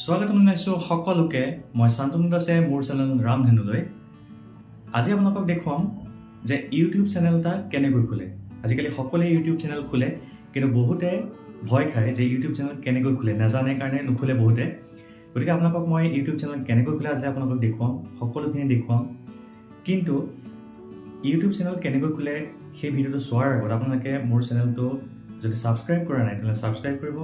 স্বাগতম জনাইছোঁ সকলোকে মই শান্তনু দাসে মোৰ চেনেল ৰামধেনুলৈ আজি আপোনালোকক দেখুৱাম যে ইউটিউব চেনেল এটা কেনেকৈ খোলে আজিকালি সকলোৱে ইউটিউব চেনেল খোলে কিন্তু বহুতে ভয় খায় যে ইউটিউব চেনেল কেনেকৈ খোলে নাজানে কাৰণে নুখোলে বহুতে গতিকে আপোনালোকক মই ইউটিউব চেনেল কেনেকৈ খোলে আজি আপোনালোকক দেখুৱাম সকলোখিনি দেখুৱাম কিন্তু ইউটিউব চেনেল কেনেকৈ খোলে সেই ভিডিঅ'টো চোৱাৰ আগত আপোনালোকে মোৰ চেনেলটো যদি ছাবস্ক্ৰাইব কৰা নাই তেতিয়াহ'লে ছাবস্ক্ৰাইব কৰিব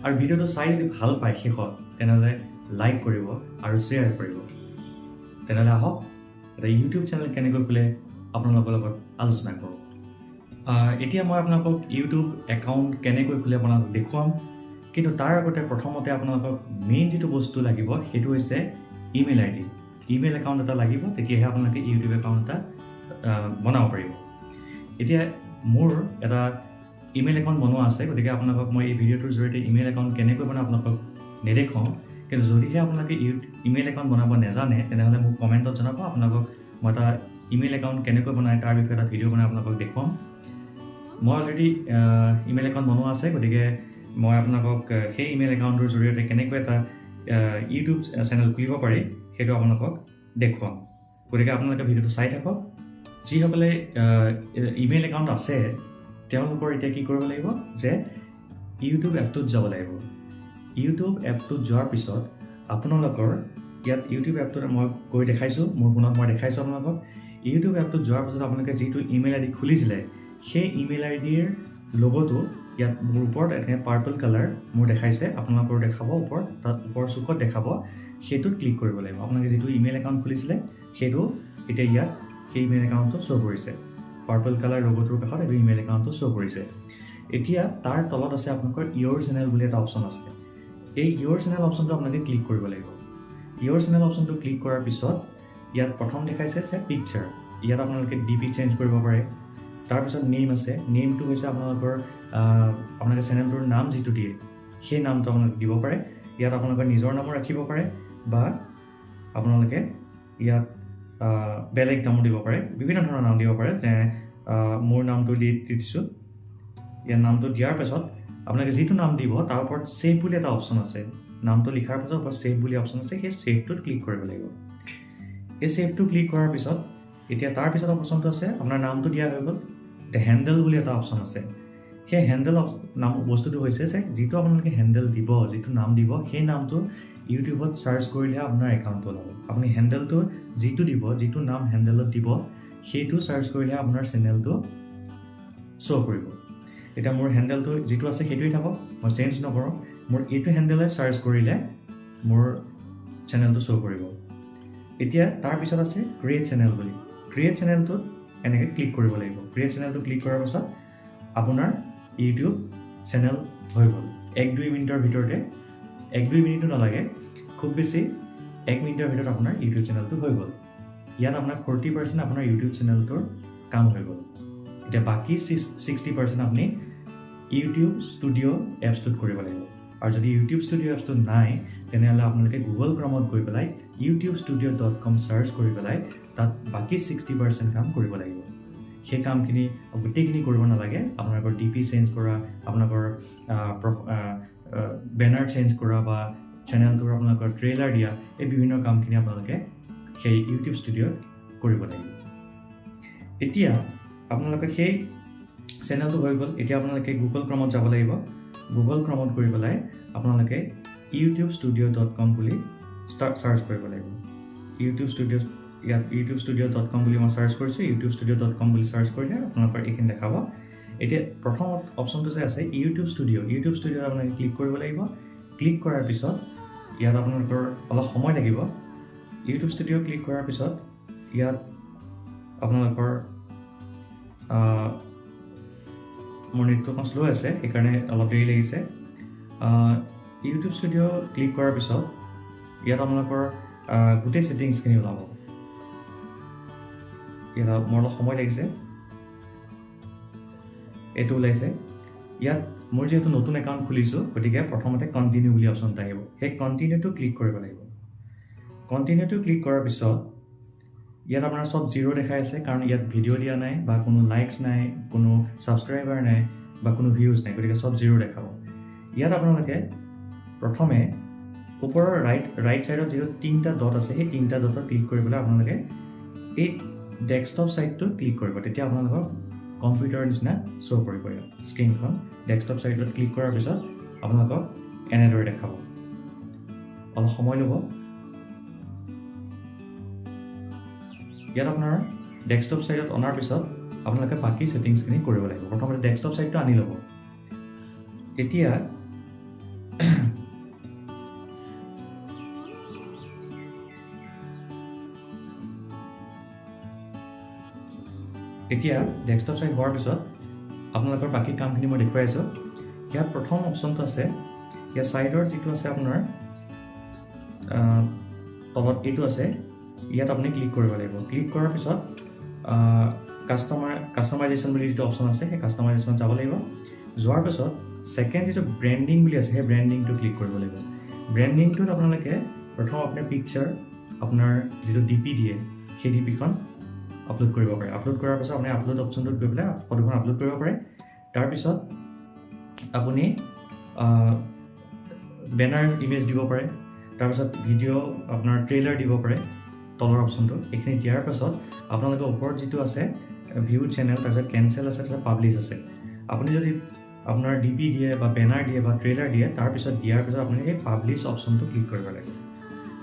আৰু ভিডিঅ'টো চাই যদি ভাল পায় শেষত তেনেহ'লে লাইক কৰিব আৰু শ্বেয়াৰ কৰিব তেনেহ'লে আহক এটা ইউটিউব চেনেল কেনেকৈ খোলে আপোনালোকৰ লগত আলোচনা কৰোঁ এতিয়া মই আপোনালোকক ইউটিউব একাউণ্ট কেনেকৈ খোলে আপোনালোকক দেখুৱাম কিন্তু তাৰ আগতে প্ৰথমতে আপোনালোকক মেইন যিটো বস্তু লাগিব সেইটো হৈছে ইমেইল আই ডি ইমেইল একাউণ্ট এটা লাগিব তেতিয়াহে আপোনালোকে ইউটিউব একাউণ্ট এটা বনাব পাৰিব এতিয়া মোৰ এটা ইমেইল একাউণ্ট বনোৱা আছে গতিকে আপোনালোকক মই এই ভিডিঅ'টোৰ জৰিয়তে ইমেইল একাউণ্ট কেনেকৈ বনাই আপোনালোকক নেদেখাওঁ কিন্তু যদিহে আপোনালোকে ইমেইল একাউণ্ট বনাব নাজানে তেনেহ'লে মোক কমেণ্টত জনাব আপোনালোকক মই এটা ইমেইল একাউণ্ট কেনেকৈ বনাই তাৰ বিষয়ে এটা ভিডিঅ' বনাই আপোনালোকক দেখুৱাম মই অলৰেডি ইমেইল একাউণ্ট বনোৱা আছে গতিকে মই আপোনালোকক সেই ইমেইল একাউণ্টৰ জৰিয়তে কেনেকৈ এটা ইউটিউব চেনেল খুলিব পাৰি সেইটো আপোনালোকক দেখুৱাম গতিকে আপোনালোকে ভিডিঅ'টো চাই থাকক যিসকলে ইমেইল একাউণ্ট আছে তেওঁলোকৰ এতিয়া কি কৰিব লাগিব যে ইউটিউব এপটোত যাব লাগিব ইউটিউব এপটোত যোৱাৰ পিছত আপোনালোকৰ ইয়াত ইউটিউব এপটোত মই গৈ দেখাইছোঁ মোৰ ফোনত মই দেখাইছোঁ আপোনালোকক ইউটিউব এপটোত যোৱাৰ পিছত আপোনালোকে যিটো ইমেইল আই ডি খুলিছিলে সেই ইমেইল আই ডিৰ লগ'টো ইয়াত মোৰ ওপৰত এনে পাৰ্পল কালাৰ মোৰ দেখাইছে আপোনালোকৰ দেখাব ওপৰত তাত ওপৰ চুকত দেখাব সেইটোত ক্লিক কৰিব লাগিব আপোনালোকে যিটো ইমেইল একাউণ্ট খুলিছিলে সেইটো এতিয়া ইয়াত সেই ইমেইল একাউণ্টটো শ্ব' কৰিছে পাৰ্পল কালাৰ লগ'টোৰ কাষত এইটো ইমেইল একাউণ্টটো শ্ব' কৰিছে এতিয়া তাৰ তলত আছে আপোনালোকৰ ইয়ৰ চেনেল বুলি এটা অপশ্যন আছে এই ইয়ৰ চেনেল অপশ্যনটো আপোনালোকে ক্লিক কৰিব লাগিব ইয়ৰ চেনেল অপশ্যনটো ক্লিক কৰাৰ পিছত ইয়াত প্ৰথম দেখাইছে যে পিকচাৰ ইয়াত আপোনালোকে ডিপি চেঞ্জ কৰিব পাৰে তাৰপিছত নেম আছে নেমটো হৈছে আপোনালোকে চেনেলটোৰ নাম যিটো দিয়ে সেই নামটো আপোনালোকে দিব পাৰে ইয়াত আপোনালোকৰ নিজৰ নামো ৰাখিব পাৰে বা আপোনালোকে ইয়াত বেলেগ নামো দিব পাৰে বিভিন্ন ধৰণৰ নাম দিব পাৰে যে মোৰ নামটো দি দিছোঁ ইয়াৰ নামটো দিয়াৰ পাছত আপোনালোকে যিটো নাম দিব তাৰ ওপৰত ছেভ বুলি এটা অপশ্যন আছে নামটো লিখাৰ পাছত ওপৰত ছেভ বুলি অপশ্যন আছে সেই ছেভটোত ক্লিক কৰিব লাগিব এই ছেভটো ক্লিক কৰাৰ পিছত এতিয়া তাৰ পিছত অপশ্যনটো আছে আপোনাৰ নামটো দিয়া হৈ গ'ল এতিয়া হেণ্ডেল বুলি এটা অপশ্যন আছে সেই হেণ্ডেল নাম বস্তুটো হৈছে যে যিটো আপোনালোকে হেণ্ডেল দিব যিটো নাম দিব সেই নামটো ইউটিউবত চাৰ্চ কৰিলেহে আপোনাৰ একাউণ্টটো ওলাব আপুনি হেণ্ডেলটো যিটো দিব যিটো নাম হেণ্ডেলত দিব সেইটো চাৰ্চ কৰিলেহে আপোনাৰ চেনেলটো শ্ব' কৰিব এতিয়া মোৰ হেণ্ডেলটো যিটো আছে সেইটোৱে থাকক মই চেঞ্জ নকৰোঁ মোৰ এইটো হেণ্ডেলে চাৰ্চ কৰিলে মোৰ চেনেলটো শ্ব' কৰিব এতিয়া তাৰপিছত আছে ক্ৰিয়েট চেনেল বুলি ক্ৰিয়েট চেনেলটোত এনেকৈ ক্লিক কৰিব লাগিব ক্ৰিয়েট চেনেলটো ক্লিক কৰাৰ পাছত আপোনাৰ ইউটিউব চেনেল হৈ গ'ল 1-2 মিনিটৰ ভিতৰতে 1-2 মিনিটো নালাগে খুব বেছি 1 মিনিটৰ ভিতৰত আপোনাৰ ইউটিউব চেনেলটো হৈ গ'ল ইয়াত আপোনাৰ 40% আপোনাৰ ইউটিউব চেনেলটোৰ কাম হৈ গ'ল এতিয়া বাকী 60% আপুনি ইউটিউব ষ্টুডিঅ' এপছটোত কৰিব লাগিব আৰু যদি ইউটিউব ষ্টুডিঅ' এপছটো নাই তেনেহ'লে আপোনালোকে গুগল ক্ৰমত গৈ পেলাই youtubstudio.com চাৰ্চ কৰি পেলাই তাত বাকী 60% কাম কৰিব লাগিব সেই কামখিনি গোটেইখিনি কৰিব নালাগে আপোনালোকৰ ডিপি চেঞ্জ কৰা আপোনালোকৰ বেনাৰ চেঞ্জ কৰা বা চেনেলটোৰ আপোনালোকৰ ট্ৰেইলাৰ দিয়া এই বিভিন্ন কামখিনি আপোনালোকে সেই ইউটিউব ষ্টুডিঅ'ত কৰিব লাগিব এতিয়া আপোনালোকে সেই চেনেলটো হৈ গ'ল এতিয়া আপোনালোকে গুগল ক্ৰমত যাব লাগিব গুগল ক্ৰমত কৰি পেলাই আপোনালোকে youtubstudio.com বুলি চাৰ্চ কৰিব লাগিব youtubstudio.com বুলি মই চাৰ্চ কৰিছোঁ youtubstudio.com বুলি চাৰ্চ কৰিলে আপোনালোকৰ এইখিনি দেখাব এতিয়া প্ৰথম অপশ্যনটো যে আছে ইউটিউব ষ্টুডিঅ' আপোনালোকে ক্লিক কৰিব লাগিব ক্লিক কৰাৰ পিছত ইয়াত আপোনালোকৰ অলপ সময় লাগিব ইউটিউব ষ্টুডিঅ' ক্লিক কৰাৰ পিছত ইয়াত আপোনালোকৰ মোৰ নেটটো অকণ শ্ল' আছে সেইকাৰণে অলপ দেৰি লাগিছে ইউটিউব ষ্টুডিঅ' ক্লিক কৰাৰ পিছত ইয়াত আপোনালোকৰ গোটেই ছেটিংছখিনি ওলাব ইয়াত মোৰ অলপ সময় লাগিছে এইটো ওলাইছে ইয়াত মোৰ যিহেতু নতুন একাউণ্ট খুলিছোঁ গতিকে প্ৰথমতে কণ্টিনিউ বুলি অপশ্যন এটা আহিব সেই কণ্টিনিউটো ক্লিক কৰিব লাগিব কণ্টিনিউটো ক্লিক কৰাৰ পিছত ইয়াত আপোনাৰ চব জিৰ' দেখাই আছে কাৰণ ইয়াত ভিডিঅ' দিয়া নাই বা কোনো লাইকছ নাই কোনো ছাবস্ক্ৰাইবাৰ নাই বা কোনো ভিউজ নাই গতিকে চব জিৰ' দেখাব ইয়াত আপোনালোকে প্ৰথমে ওপৰৰ ৰাইট সাইডত যেটো তিনটা ডট আছে সেই তিনটা ডটত ক্লিক কৰিবলৈ আপোনালোকে এই ডেস্কটপ সাইডটো ক্লিক কৰিব তেতিয়া আপোনালোকৰ কম্পিউটাৰৰ নিচিনা শো কৰিব স্ক্ৰীনখন ডেস্কটপ সাইডত ক্লিক কৰাৰ পিছত আপোনালোকক এনেদৰে দেখাব অলপ সময় ল'ব ইয়াত আপোনাৰ ডেস্কটপ সাইডত অনাৰ পিছত আপোনালোকে বাকি সেটিংছখিনি কৰিব লাগিব প্ৰথমতে ডেস্কটপ সাইডটো আনি ল'ব এতিয়া ডেস্কটপ সাইড হোৱাৰ পিছত আপোনালোকৰ বাকি কামখিনি মই দেখুৱাই আছো ইয়াত প্ৰথম অপচনটো আছে ইয়াত সাইডৰ যেটো আছে আপোনাৰ তলত এইটো আছে ইয়াত আপুনি ক্লিক কৰিব লাগিব ক্লিক কৰাৰ পিছত কাস্টমাইজেশ্যন বুলি যেটো অপচন আছে সেই কাস্টমাইজেশ্যন যাব লাগিব যোৱাৰ পিছত সেকেন্ড যেটো ব্ৰ্যান্ডিং বুলি আছে সেই ব্ৰ্যান্ডিংটো ক্লিক কৰিব লাগিব ব্ৰ্যান্ডিংটোত আপোনালোকে প্ৰথম আপোনাৰ পিকচাৰ আপোনাৰ যেটো ডিপি দিয়ে সেই ডিপিখন আপলোড কৰিব পাৰে আপলোড কৰাৰ পিছত আপুনি আপলোড অপচনটোত গৈ পেলাই ফটোখন আপলোড কৰিব পাৰে তাৰ পিছত আপুনি বেনাৰ ইমেজ দিব পাৰে তাৰ পিছত ভিডিও আপোনাৰ ট্ৰেইলাৰ দিব পাৰে তলৰ অপচনটো এখিনি দিয়াৰ পিছত আপোনালোকৰ ওপৰত যেটো আছে ভিউ চেনেল তাৰ পিছত কেনসেল আছে তাৰ পাবলিশ আছে আপুনি যদি আপোনাৰ ডিপি দিয়ে বা বেনাৰ দিয়ে বা ট্ৰেইলাৰ দিয়ে তাৰ পিছত দিয়াৰ পিছত আপুনি এই পাবলিশ অপচনটো ক্লিক কৰিব লাগিব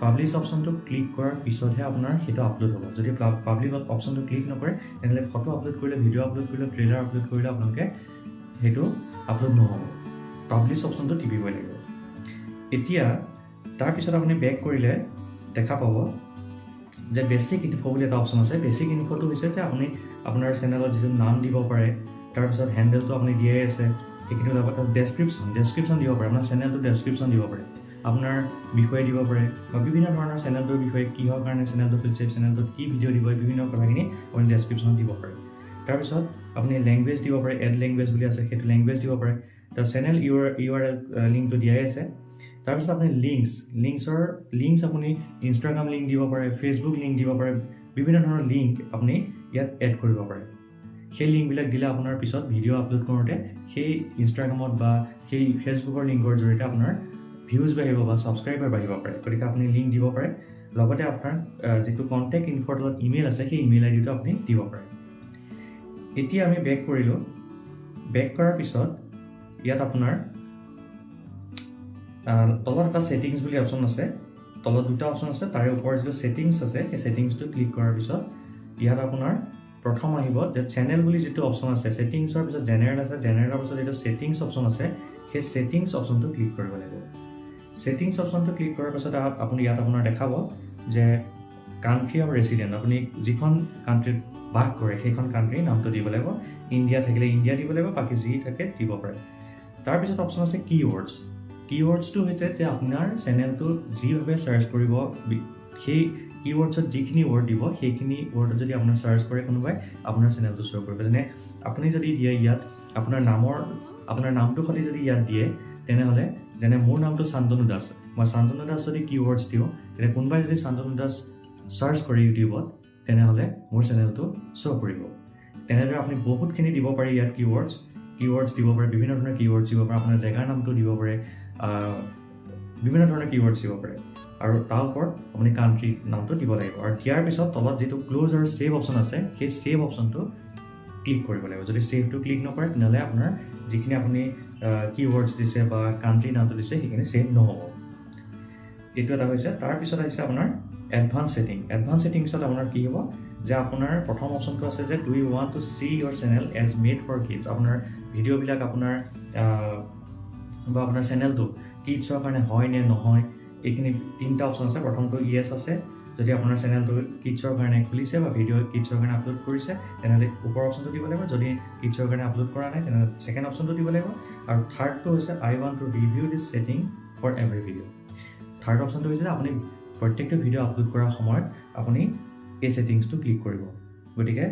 পাবলিশ অপচনটো ক্লিক কৰাৰ পিছতহে আপোনাৰ হেটো আপলোড হ'ব যদি পাবলিশ অপচনটো ক্লিক নকৰে তেনলে ফটো আপলোড কৰিলে ভিডিও আপলোড কৰিলে ট্ৰেইলাৰ আপলোড কৰিলে আপোনালোকে হেটো আপলোড নহব পাবলিশ অপচনটো টিপিবই লাগিব এতিয়া তাৰ পিছত আপুনি বেক কৰিলে দেখা পাব যে বেসিক ইনফো বুলি এটা অপচন আছে বেসিক ইনফোটো হৈছে যে আপুনি আপোনাৰ চেনেলত যেটো নাম দিব পাৰে তাৰ পিছত হ্যান্ডেলটো আপুনি দিয়াই আছে এইখিনি লগতে ডেসক্ৰিপচন দিব পাৰে আপোনাৰ চেনেলটো ডেসক্ৰিপচন দিব পাৰে আপোনাৰ বিষয় দিব পাৰে বা বিভিন্ন ধৰণৰ চেনেলটোৰ বিষয়ে কিহৰ কাৰণে চেনেলটো খুলিছে চেনেলটোত কি ভিডিও দিব বিভিন্ন কথাখিনি আপুনি ডেসক্ৰিপচন দিব পাৰে তাৰ পিছত আপুনি ল্যাঙ্গুৱেজ দিব পাৰে এড ল্যাঙ্গুৱেজ বুলি আছে সেইটো ল্যাঙ্গুৱেজ দিব পাৰে তাৰ চেনেল ইউআৰএল লিংকটো দিয়াই আছে তাৰ পিছত আপুনি লিংকছ আপুনি ইনষ্টাগ্ৰাম লিংক দিব পাৰে ফেচবুক লিংক দিব পাৰে বিভিন্ন ধৰণৰ লিংক আপুনি ইয়াত এড কৰিব পাৰে সেই লিংকবিলাক দিলে আপোনাৰ পিছত ভিডিও আপলোড কৰোঁতে সেই ইনষ্টাগ্ৰামত বা সেই ফেচবুকৰ লিংকৰ জৰিয়তে আপোনাৰ ভিউজ বাঢ়িব বা সাবস্ক্ৰাইবাৰ বাঢ়িব পাৰে গতিকে আপুনি লিংক দিব পাৰে লগতে আপোনাৰ যেটো কন্টাক্ট ইনফোৰ ইমেইল আছে সেই ইমেইল আইডিটো আপুনি দিব পাৰে এতিয়া আমি বেক কৰিলো বেক কৰাৰ পিছত ইয়াত আপোনাৰ তলত এটা সেটিংস বুলি অপচন আছে তলত দুটা অপচন আছে তাৰে ওপৰত যেটো সেটিংস আছে সেই সেটিংসটো ক্লিক কৰাৰ পিছত ইয়াত আপোনাৰ প্ৰথম আহিব যে চেনেল বুলি যেটো অপচন আছে সেটিংসৰ পিছত জেনাৰেল আছে জেনাৰেলৰ পিছত যেটো সেটিংস অপচন আছে সেই সেটিংস অপচনটো ক্লিক কৰিব লাগিব সেটিংস অপচনটো ক্লিক কৰাৰ পিছত আপুনি ইয়াত আপোনাৰ দেখাব যে কান্ট্ৰি অফ ৰেসিডেন্ট আপুনি যিখন কান্ট্ৰিত বাস কৰে সেইখন কান্ট্ৰিৰ নামটো দিব লাগিব ইন্ডিয়া থাকিলে ইন্ডিয়া দিব লাগিব বাকি যি থাকে দিব পাৰে তাৰ পিছত অপচন আছে কিৱৰ্ডছটো হৈছে যে আপোনাৰ চেনেলটো যিভাৱে সাৰ্চ কৰিব সেই কিৱৰ্ডছত যিখিনি ৱৰ্ড দিব সেইখিনি ৱৰ্ডত যদি আপোনাৰ সাৰ্চ কৰে কোনোবাই আপোনাৰ চেনেলটো শো কৰিব যেনে আপুনি যদি দিয়ে ইয়াত আপোনাৰ নামটো সৈতে যদি ইয়াত দিয়ে তেনেহলে যেনে মোৰ নামটো শান্তনু দাস মই শান্তনু দাস যদি কিৱৰ্ডছ দিও তেনে কোনোবাই যদি শান্তনু দাস সাৰ্চ কৰে ইউটিউবত তেনেহলে মোৰ চেনেলটো শো কৰিব তেনেদৰে আপুনি বহুতখিনি দিব পাৰে ইয়াত কিৱৰ্ডছ দিব পাৰে বিভিন্ন ধৰণৰ কিৱৰ্ডছ দিব পাৰে আপোনাৰ জাগাৰ নামটো দিব পাৰে বিভিন্ন ধৰণৰ কিৱৰ্ডছ দিব পাৰে আৰু তাৰ ওপৰত আপুনি কান্ট্ৰি নামটো দিব লাগিব আৰু দিয়াৰ পিছত তলত যেটো ক্লোজ আৰু সেভ অপচন আছে সেই সেভ অপচনটো ক্লিক কৰিব লাগিব যদি সেভটো ক্লিক নকৰে তেনেহলে আপোনাৰ যিখিনি আপুনি কিৱৰ্ডছ দিছে বা কান্ট্ৰি নামটো দিছে সেইখিনি সেভ নহব এইটো এটা হৈছে তাৰ পিছত আহিছে আপোনাৰ এডভান্স সেটিংছত আপোনাৰ কি হ'ব যে আপোনাৰ প্ৰথম অপচনটো আছে যে do you want to see your channel as made for kids আপোনাৰ ভিডিও বিলাক আপোনাৰ বা আপোনাৰ চেনেলটো কিডছৰ কাৰণে হয় নে নহয় এইখিনি তিনটা অপচন আছে প্ৰথমটো ইয়েস আছে যদি আপোনাৰ চেনেলটো কিডছৰ কাৰণে খুলিছে বা ভিডিও কিডছৰ কাৰণে আপলোড কৰিছে তেনেহলে ওপৰ অপচনটো দিব লাগিব যদি কিডছৰ কাৰণে আপলোড কৰা নাই তেনেহলে সেকেন্ড অপচনটো দিব লাগিব আৰু থাৰ্ডটো হৈছে I want to review this setting for every video third অপচনটো হৈছে আপুনি প্ৰত্যেকটো ভিডিও আপলোড কৰাৰ সময়ত আপুনি এই সেটিংসটো ক্লিক কৰিব গতিকে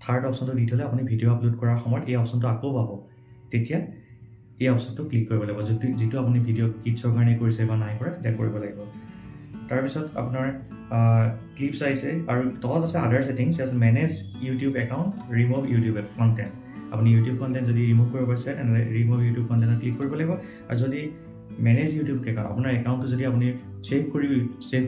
থাৰ্ড অপচনটো দি থলে আপুনি ভিডিও আপলোড কৰাৰ সময়ত এই অপচনটো আকৌ পাব তেতিয়া এই অপচনটো ক্লিক কৰিব লাগিব যেটো আপুনি ভিডিও কিডছৰ কাৰণে কৰিছে বা নাই কৰা তেতিয়া কৰিব লাগিব তাৰ পিছত আপোনাৰ ক্লিপছ আহিছে আৰু তলত আছে other settings as manage YouTube account remove YouTube content আপুনি ইউটিউব কন্টেন্ট যদি ৰিমুভ কৰিব বিচাৰে তেনে ৰিমুভ ইউটিউব কন্টেন্ট ক্লিক কৰিব লাগিব আৰু যদি মেনেজ ইউটিউব একাউণ্ট আপোনাৰ একাউণ্টটো যদি আপুনি ছেভ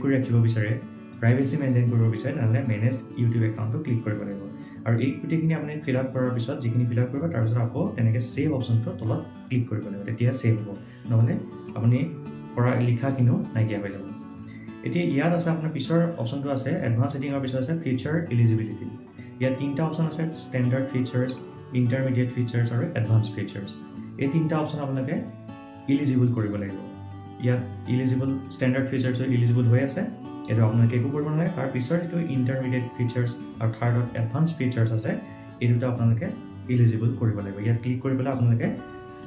কৰি ৰাখিব বিচাৰে প্ৰাইভেচি মেইনটেইন কৰিব বিচাৰে তেনেহ'লে মেনেজ ইউটিউব একাউণ্টটো ক্লিক কৰিব লাগিব আৰু এই গোটেইখিনি আপুনি ফিল আপ কৰাৰ পিছত যিখিনি ফিল আপ কৰিব তাৰপিছত আকৌ তেনেকৈ ছেভ অপশ্যনটো তলত ক্লিক কৰিব লাগিব তেতিয়া ছেভ হ'ব নহ'লে আপুনি কৰা লিখাখিনিও নাইকিয়া হৈ যাব এতিয়া ইয়াত আছে আপোনাৰ পিছৰ অপশ্যনটো আছে এডভান্স ছেটিঙৰ পিছত আছে ফিচাৰ এলিজিবিলিটি ইয়াত তিনিটা অপশ্যন আছে ষ্টেণ্ডাৰ্ড ফিচাৰ্ছ ইণ্টাৰমিডিয়েট ফিচাৰ্ছ আৰু এডভান্স ফিচাৰ্ছ এই তিনিটা অপশ্যন আপোনালোকে ইলিজিবল কৰিব লাগিব ইয়াত ইলিজিবল ষ্টেণ্ডাৰ্ড ফিচাৰ্ছৰ ইলিজিবল হৈ আছে এইটো আপোনালোকে একো কৰিব নালাগে তাৰ পিছৰ যিটো ইণ্টাৰমিডিয়েট ফিচাৰ্ছ আৰু থাৰ্ডত এডভান্স ফিচাৰ্ছ আছে এই দুটা আপোনালোকে ইলিজিবল কৰিব লাগিব ইয়াত ক্লিক কৰি পেলাই আপোনালোকে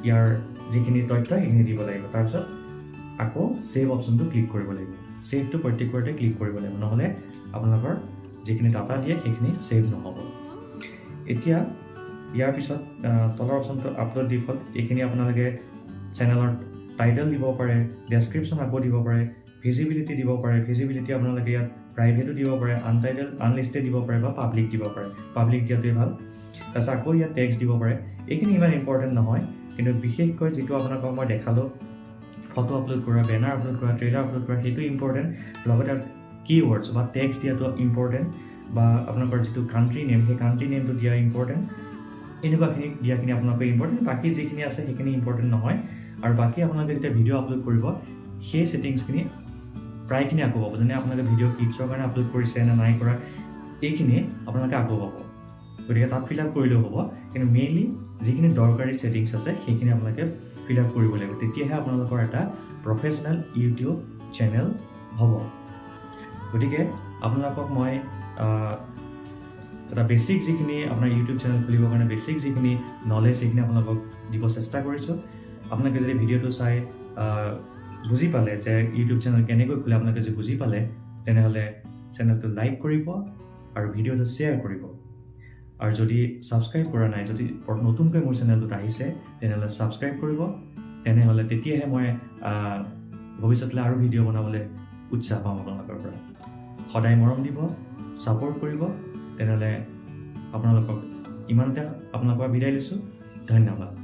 ইয়াৰ যিখিনি তথ্য সেইখিনি দিব লাগিব তাৰপিছত আকৌ ছেভ অপশ্যনটো ক্লিক কৰিব লাগিব ছেভটো প্ৰত্যেকবাৰতে ক্লিক কৰিব লাগিব নহ'লে আপোনালোকৰ যিখিনি ডাটা দিয়ে সেইখিনি ছেভ নহ'ব এতিয়া ইয়াৰ পিছত তলৰ অপশ্যনটো আপলোড ডিফল্ট এইখিনি আপোনালোকে চেনেলৰ টাইটেল দিব পাৰে ডেছক্ৰিপশ্যন আকৌ দিব পাৰে ভিজিবিলিটি দিব পাৰে ভিজিবিলিটি আপোনালোকে ইয়াত প্ৰাইভেটো দিব পাৰে আনটাইটেল আনলিষ্টেড দিব পাৰে বা পাব্লিক দিব পাৰে পাব্লিক দিয়াটোৱে ভাল তাৰপিছত আকৌ ইয়াত টেক্সট দিব পাৰে এইখিনি ইমান ইম্পৰ্টেণ্ট নহয় কিন্তু বিশেষকৈ যিটো আপোনালোকক মই দেখালোঁ ফটো আপলোড কৰা বেনাৰ আপলোড কৰা ট্ৰেইলাৰ আপলোড কৰা সেইটো ইম্পৰ্টেণ্ট লগতে কীৱৰ্ডছ বা টেক্সট দিয়াটো ইম্পৰ্টেণ্ট বা আপোনালোকৰ যিটো কাণ্ট্ৰি নেম সেই কাণ্ট্ৰি নেমটো দিয়া ইম্পৰ্টেণ্ট এনেকুৱাখিনি দিয়াখিনি আপোনালোকৰ ইম্পৰ্টেণ্ট বাকী যিখিনি আছে সেইখিনি ইম্পৰ্টেণ্ট নহয় আৰু বাকী আপোনালোকে যেতিয়া ভিডিঅ' আপলোড কৰিব সেই ছেটিংছখিনি প্ৰায়খিনি আকৌ পাব যেনে আপোনালোকে ভিডিঅ' কিডছৰ কাৰণে আপলোড কৰিছে নে নাই কৰা এইখিনি আপোনালোকে আকৌ পাব গতিকে তাত ফিল আপ কৰিলেও হ'ব কিন্তু মেইনলি যিখিনি দৰকাৰী ছেটিংছ আছে সেইখিনি আপোনালোকে ফিল আপ কৰিব লাগিব তেতিয়াহে আপোনালোকৰ এটা প্ৰফেশ্যনেল ইউটিউব চেনেল হ'ব গতিকে আপোনালোকক মই এটা বেছিক যিখিনি আপোনাৰ ইউটিউব চেনেল খুলিবৰ কাৰণে বেছিক যিখিনি নলেজ সেইখিনি আপোনালোকক দিব চেষ্টা কৰিছোঁ আপোনালোকে যদি ভিডিঅ'টো চাই বুজি পালে যে ইউটিউব চেনেল কেনেকৈ খোলে আপোনালোকে যদি বুজি পালে তেনেহ'লে চেনেলটো লাইক কৰিব আৰু ভিডিঅ'টো শ্বেয়াৰ কৰিব আৰু যদি ছাবস্ক্ৰাইব কৰা নাই যদি নতুনকৈ মোৰ চেনেলটোত আহিছে তেনেহ'লে ছাবস্ক্ৰাইব কৰিব তেনেহ'লে তেতিয়াহে মই ভৱিষ্যতলৈ আৰু ভিডিঅ' বনাবলৈ উৎসাহ পাম আপোনালোকৰ পৰা সদায় মৰম দিব ছাপোৰ্ট কৰিব তেনেহ'লে আপোনালোকক ইমানতে আপোনালোকৰ বিদায় লৈছোঁ ধন্যবাদ